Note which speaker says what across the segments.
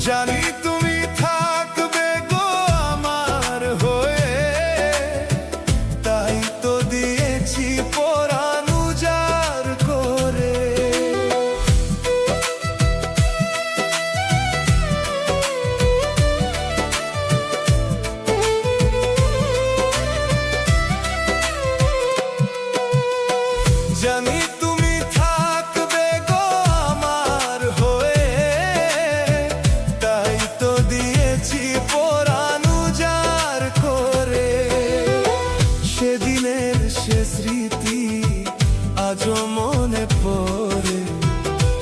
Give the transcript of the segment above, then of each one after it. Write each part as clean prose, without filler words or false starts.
Speaker 1: জানি তুমি থাকবে গো আমার হয়ে, তাই তো দিয়েছি পরাণ উজাড় করে। জানি তুমি থাকবে গো আমার হয়ে, তাই তো দিয়েছি পরাণ উজাড় করে। সেদিনের সে স্মৃতি আজও মনে পড়ে,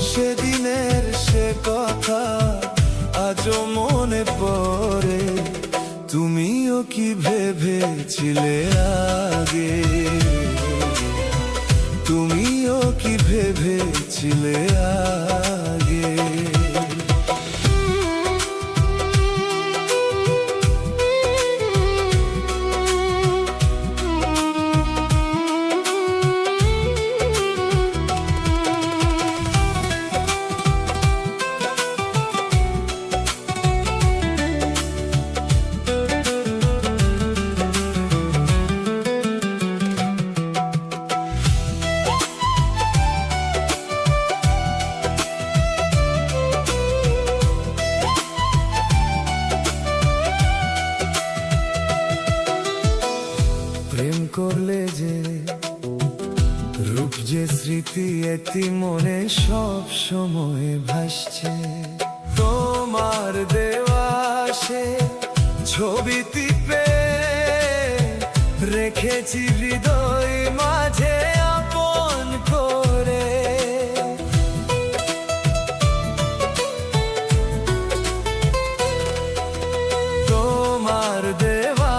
Speaker 1: সেদিনের সে কথা আজও মনে পড়ে। তুমিও কি ভেবেছিলে আগে, তুমিও কি ভেবেছিলে আগে। প্রেম করলে যে রূপ যে স্মৃতি এটি মনে সব সময় ভাসছে। তোমার দেওয়া সে ছবি টিপে রেখেছি হৃদয় মাঝে আপন করে। তোমার দেওয়া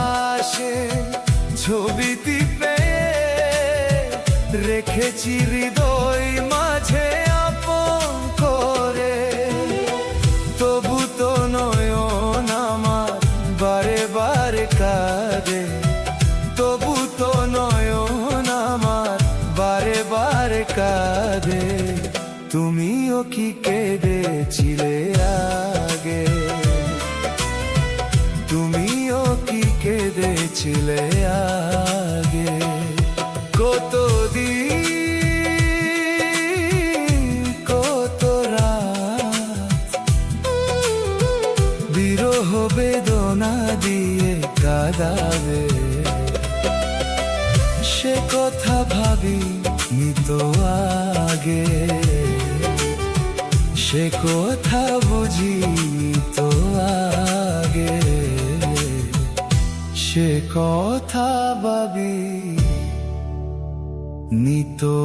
Speaker 1: সে ছবি টিপে রেখেছি হৃদয় মাঝে আপন করে। তবু তো নয়ন আমার বারে বারে কাঁদে, তবু তো নয়ন আমার বারে বারে কাঁদে। তুমিও কি কেঁদেছিলে আগে, তুমিও কি কেঁদেছিলে আগে। কতদিন কত রাত বিরহ বেদনা দিয়ে কাঁদাবে, সে কথা ভাবিনি তো আগে, সে কথা বুঝিনি তো আগে, সে কথা ভাবি নিতো।